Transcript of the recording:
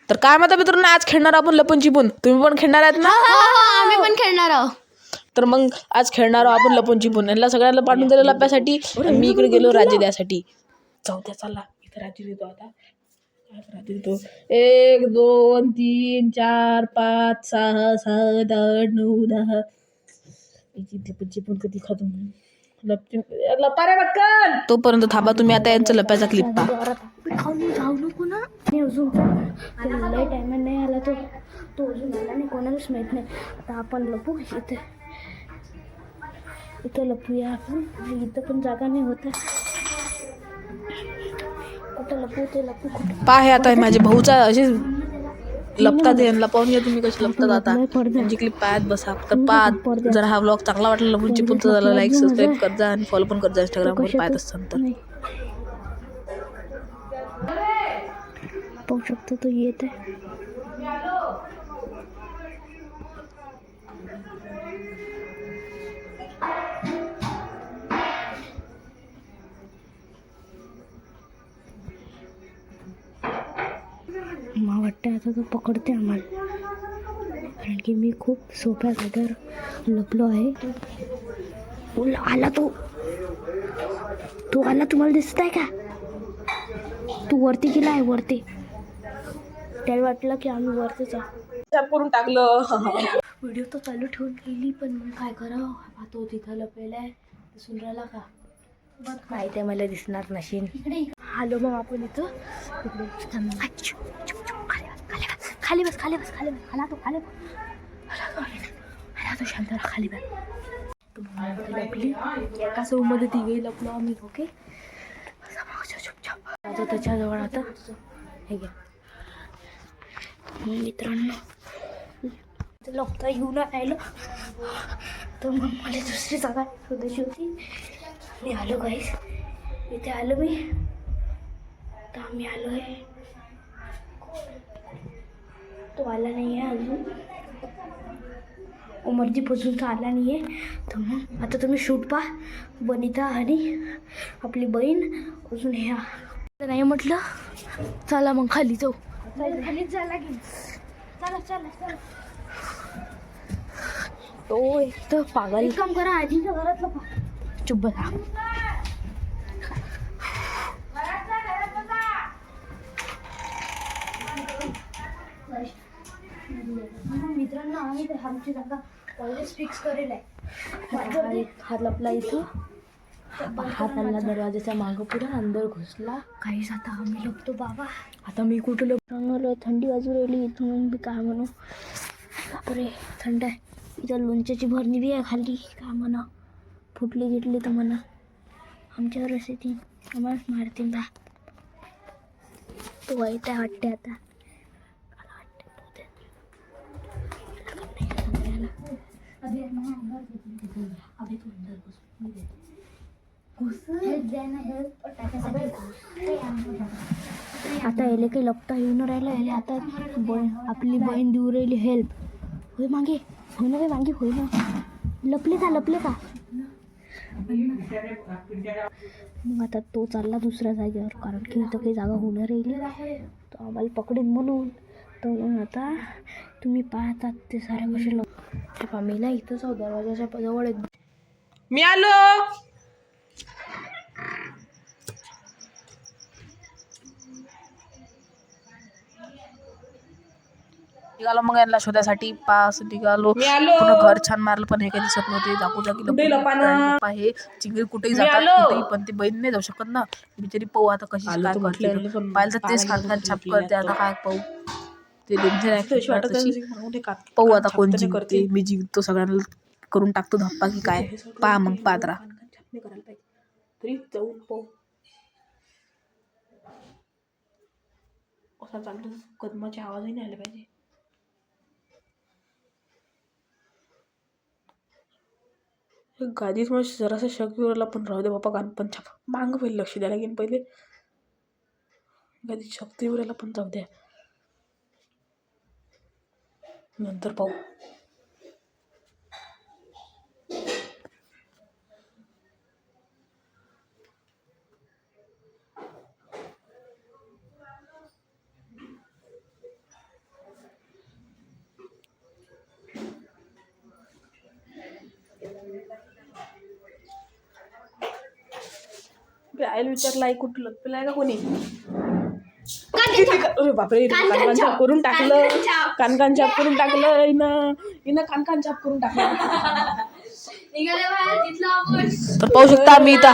तर काय म्हणता मित्रांनो, आज खेळणार आपण लपून चिपून. तुम्ही पण खेळणार आहेत ना? आम्ही पण खेळणार आहोत. तर मग आज खेळणार आहोत आपण लपून चिपून. यांना सगळ्यांना पाठवून दिलं लप्प्यासाठी. मी इकडे गेलो राज्य द्यासाठी. जाऊ द्या, चला इथं राज्य देतो आता. राज्य देतो 1 2 3 4 5 6 7 8 9 10. लपून चिपून कधी खातो लपा रे पटकन. तोपर्यंत थांबा तुम्ही, आता यांचं लप्प्याचा क्लिप पहा. जाऊ नको ना. अजून लय टाइम नाही आला तो अजून आला नाही, कोणालाच माहित नाही. आता आपण लपू इथं लपूया आपण. इथं पण जागा नाही होत. कुठं लपू ते लपू कुठं. पहा हे आता माझे भाऊचा असे लपतात. यांना पाहून घ्या तुम्ही कसे लपतात. आता त्यांची क्लिप पाहत बसा. तर पहा, जर हा व्लॉग चांगला वाटला लपून चिपून तर त्याला लाईक सबस्क्राईब कर जा आणि फॉलो पण कर जा इंस्टाग्रामवर पाहत असताना. तर पाहू शकतो तो येत आहे. मला वाटतं आता तो पकडते आम्हाला, कारण की मी खूप सोप्या जागेवर लपलो आहे. आला तो आला. तुम्हाला दिसत आहे का? तू वरती गेला आहे, वरती. त्याला वाटलं की आम्ही वरतीच आहोत. करून टाकलं. व्हिडिओ तर चालू ठेवून गेली, पण मग काय करावं. हा तो तिथं लपलेला आहे, दिसून राहिला का? माहिती आहे मला दिसणार नशीन. आलो मग आपण इथं. खाली बस. आला तो शांत राहा. खाली बस. लपली एकाच रूममध्ये तिघे लपलो आम्ही. ओके, चुपचाप त्याच्याजवळ. आता हे घ्या मित्रांनो, लपता येऊन राहिलं तर मग मला दुसरी जागा शोधायची होती. मी आलो गाईस, इथे आलो मी. तर आम्ही आलो आहे. तो आला नाही आहे अजून. उमरजीपासूनचा आला नाही आहे. तर मग आता तुम्ही शूट पहा. वनिता आणि आपली बहीण अजून ह्या नाही म्हटलं. चला मग खाली जाऊ. खालीच जा लागेल. चला. तो एक तर पागल. काम करा, आजीच्या घरात लपा. चुप बसा. मित्रांनो, आम्ही आमची जागा पहिलेच फिक्स करेल आहे. हात लपला इथं. हात आला दरवाजाच्या मागं पुढे अंदर घुसला. काहीच आता आम्ही लपतो बाबा. आता मी कुठं लपलो. थंडी वाजू राहिली इथून. मी काय म्हणू, बापरे थंड आहे. इथं लोणच्याची भरणी बी आहे खाली. काय म्हणा, फुटली गिटली तर म्हणा आमच्यावरच येते. आम्हालाच मारतील बा. तो वाईट आहे वाटते आता. आता याले काही लपता येऊन राहिलं. याले आता आपली बहीण देऊ राहिली हेल्प. होय मागे, होय ना मागे, होय ना. लपले का? मग आता तो चालला दुसऱ्या जागेवर, कारण की इथं काही जागा होणार राहिली तो आम्हाला पकडून म्हणून. तर मग आता तुम्ही पाहतात ते सारे कसे लप. मी ना इथंच आहो, दरवाजाच्या जवळ. मी आलो. निघालो मग यांना शोधासाठी. पास निघालो. पूर्ण घर छान मारलं, पण हे काही दिसत नव्हते. जागोजागी हे चिंगरी कुठेही जातात, कुठेही. पण ती बहीण नाही जाऊ शकत ना बिचारी. पाहू आता कशी काय करते. पाहिलं तर तेच कान छाप करते. आता काय पाहू, ते डेंजर आहे. पाहू आता कोण जिंकते. मी जिंकतो, सगळ्यांना करून टाकतो धप्पा की काय. पहा मग पात्रा तरी जाऊन पाहू असा चालतो. कदमाचे आवाजही नाही आले पाहिजे. गादीत मग जरासा शक विवरला, पण राहू दे बापा. गाण पण छाप मागं पहिले लक्ष द्यायला लागेल. पहिले गादीत शक्ती विवरायला पण जाऊ द्या, नंतर पाहू. आयला विचारलं आई कुठं लपलेलं आहे का कोणी. अरे बापरे कानकान छाप करून टाकलं. कानकान छाप करून टाकलं हिनं कानकान छाप करून टाकलं. तर पाहू शकता मी इथं